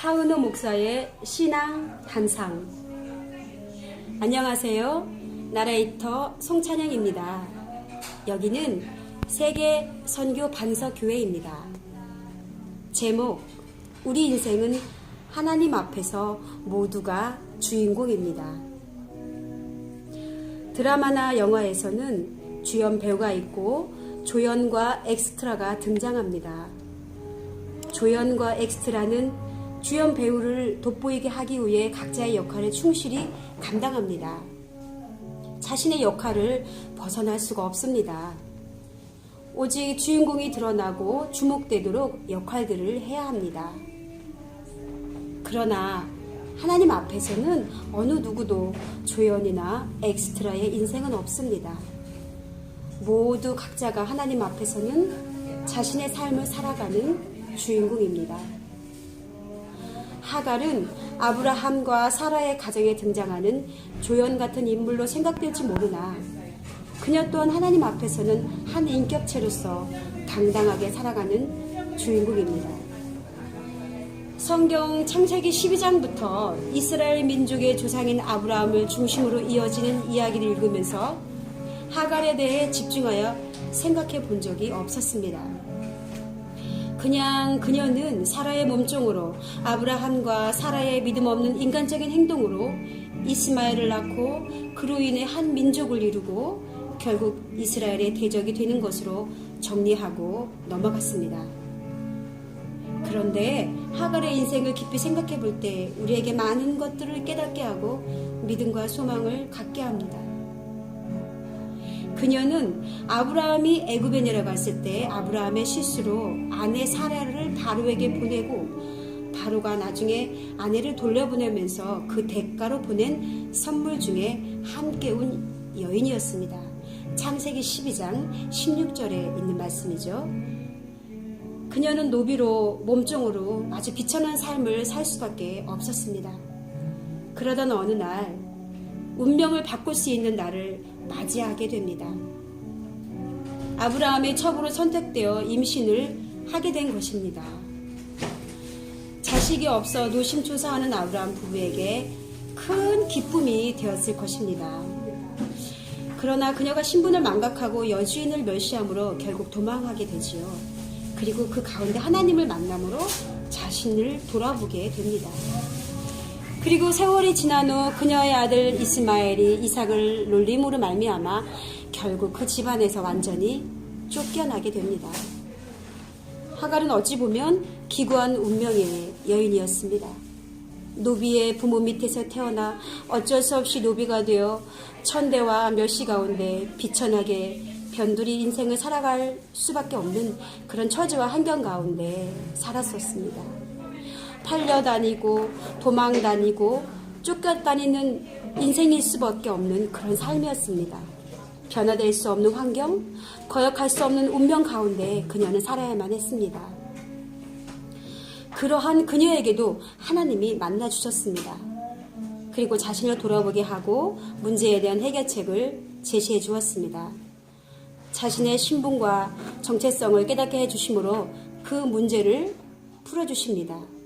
하은호 목사의 신앙 단상. 안녕하세요. 나레이터 송찬영입니다. 여기는 세계 선교 반석교회입니다. 제목: 우리 인생은 하나님 앞에서 모두가 주인공입니다. 드라마나 영화에서는 주연 배우가 있고 조연과 엑스트라가 등장합니다. 조연과 엑스트라는 주연 배우를 돋보이게 하기 위해 각자의 역할을 충실히 감당합니다. 자신의 역할을 벗어날 수가 없습니다. 오직 주인공이 드러나고 주목되도록 역할들을 해야 합니다. 그러나 하나님 앞에서는 어느 누구도 조연이나 엑스트라의 인생은 없습니다. 모두 각자가 하나님 앞에서는 자신의 삶을 살아가는 주인공입니다. 하갈은 아브라함과 사라의 가정에 등장하는 조연 같은 인물로 생각될지 모르나 그녀 또한 하나님 앞에서는 한 인격체로서 당당하게 살아가는 주인공입니다. 성경 창세기 12장부터 이스라엘 민족의 조상인 아브라함을 중심으로 이어지는 이야기를 읽으면서 하갈에 대해 집중하여 생각해 본 적이 없었습니다. 그냥 그녀는 사라의 몸종으로 아브라함과 사라의 믿음 없는 인간적인 행동으로 이스마엘을 낳고 그로 인해 한 민족을 이루고 결국 이스라엘의 대적이 되는 것으로 정리하고 넘어갔습니다. 그런데 하갈의 인생을 깊이 생각해 볼 때 우리에게 많은 것들을 깨닫게 하고 믿음과 소망을 갖게 합니다. 그녀는 아브라함이 애굽에 내려갔을 때 아브라함의 실수로 아내 사라를 바로에게 보내고 바로가 나중에 아내를 돌려보내면서 그 대가로 보낸 선물 중에 함께 온 여인이었습니다. 창세기 12장 16절에 있는 말씀이죠. 그녀는 노비로 몸종으로 아주 비천한 삶을 살 수밖에 없었습니다. 그러던 어느 날 운명을 바꿀 수 있는 날을 맞이하게 됩니다. 아브라함의 첩으로 선택되어 임신을 하게 된 것입니다. 자식이 없어 노심초사하는 아브라함 부부에게 큰 기쁨이 되었을 것입니다. 그러나 그녀가 신분을 망각하고 여주인을 멸시함으로 결국 도망하게 되지요. 그리고 그 가운데 하나님을 만남으로 자신을 돌아보게 됩니다. 그리고 세월이 지난 후 그녀의 아들 이스마엘이 이삭을 놀림으로 말미암아 결국 그 집안에서 완전히 쫓겨나게 됩니다. 하갈은 어찌 보면 기구한 운명의 여인이었습니다. 노비의 부모 밑에서 태어나 어쩔 수 없이 노비가 되어 천대와 멸시 가운데 비천하게 변두리 인생을 살아갈 수밖에 없는 그런 처지와 환경 가운데 살았었습니다. 팔려다니고 도망다니고 쫓겨다니는 인생일 수밖에 없는 그런 삶이었습니다. 변화될 수 없는 환경, 거역할 수 없는 운명 가운데 그녀는 살아야만 했습니다. 그러한 그녀에게도 하나님이 만나주셨습니다. 그리고 자신을 돌아보게 하고 문제에 대한 해결책을 제시해 주었습니다. 자신의 신분과 정체성을 깨닫게 해주심으로 그 문제를 풀어주십니다.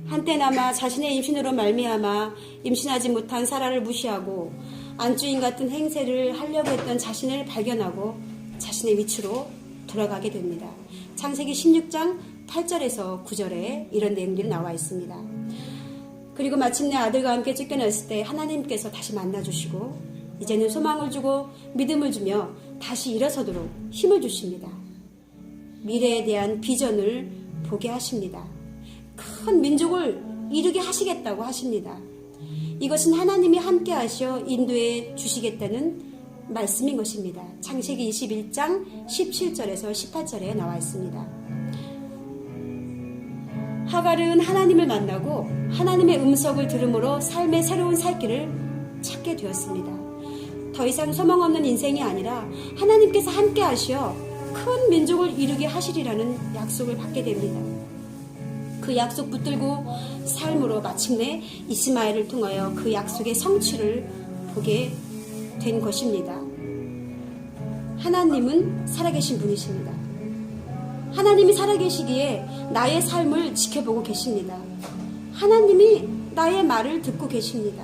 한때나마 자신의 임신으로 말미암아 임신하지 못한 사라를 무시하고 안주인 같은 행세를 하려고 했던 자신을 발견하고 자신의 위치로 돌아가게 됩니다. 창세기 16장 8절에서 9절에 이런 내용들이 나와 있습니다. 그리고 마침내 아들과 함께 쫓겨났을 때 하나님께서 다시 만나주시고 이제는 소망을 주고 믿음을 주며 다시 일어서도록 힘을 주십니다. 미래에 대한 비전을 보게 하십니다. 큰 민족을 이루게 하시겠다고 하십니다. 이것은 하나님이 함께 하셔 인도해 주시겠다는 말씀인 것입니다. 창세기 21장 17절에서 18절에 나와 있습니다. 하갈은 하나님을 만나고 하나님의 음성을 들음으로 삶의 새로운 살 길을 찾게 되었습니다. 더 이상 소망 없는 인생이 아니라 하나님께서 함께 하시어 큰 민족을 이루게 하시리라는 약속을 받게 됩니다. 그 약속 붙들고 삶으로 마침내 이스마엘을 통하여 그 약속의 성취를 보게 된 것입니다. 하나님은 살아계신 분이십니다. 하나님이 살아계시기에 나의 삶을 지켜보고 계십니다. 하나님이 나의 말을 듣고 계십니다.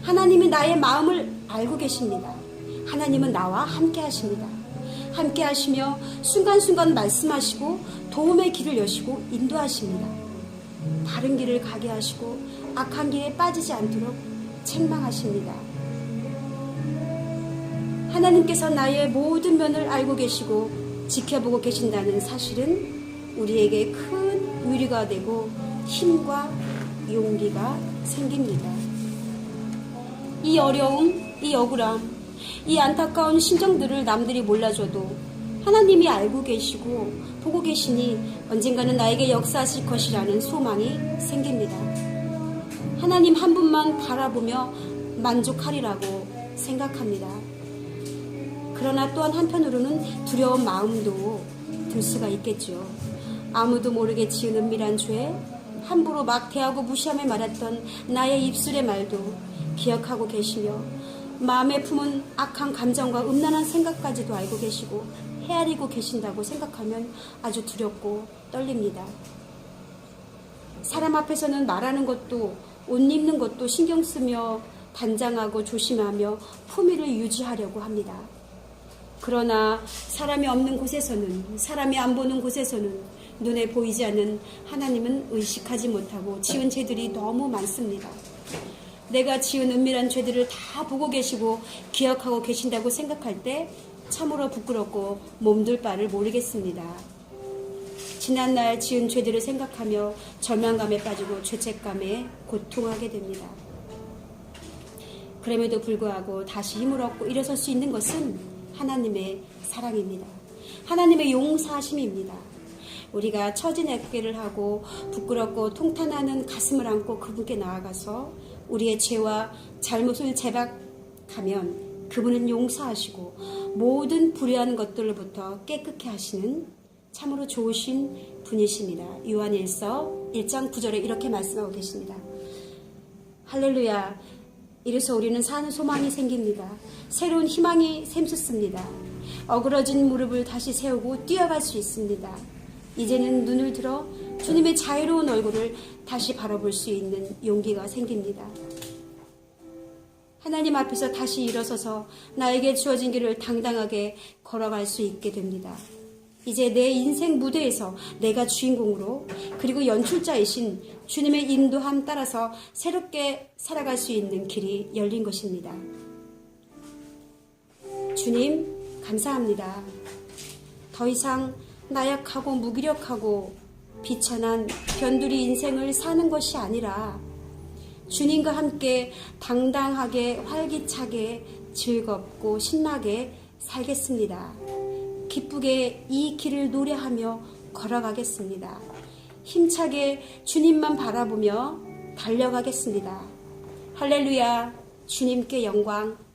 하나님이 나의 마음을 알고 계십니다. 하나님은 나와 함께 하십니다. 함께 하시며 순간순간 말씀하시고 도움의 길을 여시고 인도하십니다. 바른 길을 가게 하시고 악한 길에 빠지지 않도록 책망하십니다. 하나님께서 나의 모든 면을 알고 계시고 지켜보고 계신다는 사실은 우리에게 큰 위로가 되고 힘과 용기가 생깁니다. 이 어려움, 이 억울함, 이 안타까운 심정들을 남들이 몰라줘도 하나님이 알고 계시고 보고 계시니 언젠가는 나에게 역사하실 것이라는 소망이 생깁니다. 하나님 한 분만 바라보며 만족하리라고 생각합니다. 그러나 또한 한편으로는 두려운 마음도 들 수가 있겠죠. 아무도 모르게 지은 은밀한 죄, 함부로 막 대하고 무시하며 말했던 나의 입술의 말도 기억하고 계시며 마음에 품은 악한 감정과 음란한 생각까지도 알고 계시고 헤아리고 계신다고 생각하면 아주 두렵고 떨립니다. 사람 앞에서는 말하는 것도 옷 입는 것도 신경 쓰며 단장하고 조심하며 품위를 유지하려고 합니다. 그러나 사람이 없는 곳에서는, 사람이 안 보는 곳에서는 눈에 보이지 않는 하나님은 의식하지 못하고 지은 죄들이 너무 많습니다. 내가 지은 은밀한 죄들을 다 보고 계시고 기억하고 계신다고 생각할 때 참으로 부끄럽고 몸둘 바를 모르겠습니다. 지난날 지은 죄들을 생각하며 절망감에 빠지고 죄책감에 고통하게 됩니다. 그럼에도 불구하고 다시 힘을 얻고 일어설 수 있는 것은 하나님의 사랑입니다. 하나님의 용서하심입니다. 우리가 처진액계를 하고 부끄럽고 통탄하는 가슴을 안고 그분께 나아가서 우리의 죄와 잘못을 자백하면 그분은 용서하시고 모든 불의한 것들로부터 깨끗게 하시는 참으로 좋으신 분이십니다. 요한일서 1장 9절에 이렇게 말씀하고 계십니다. 할렐루야. 이래서 우리는 사는 소망이 생깁니다. 새로운 희망이 샘솟습니다. 어그러진 무릎을 다시 세우고 뛰어갈 수 있습니다. 이제는 눈을 들어 주님의 자유로운 얼굴을 다시 바라볼 수 있는 용기가 생깁니다. 하나님 앞에서 다시 일어서서 나에게 주어진 길을 당당하게 걸어갈 수 있게 됩니다. 이제 내 인생 무대에서 내가 주인공으로 그리고 연출자이신 주님의 인도함 따라서 새롭게 살아갈 수 있는 길이 열린 것입니다. 주님, 감사합니다. 더 이상 나약하고 무기력하고 비천한 변두리 인생을 사는 것이 아니라 주님과 함께 당당하게 활기차게 즐겁고 신나게 살겠습니다. 기쁘게 이 길을 노래하며 걸어가겠습니다. 힘차게 주님만 바라보며 달려가겠습니다. 할렐루야, 주님께 영광.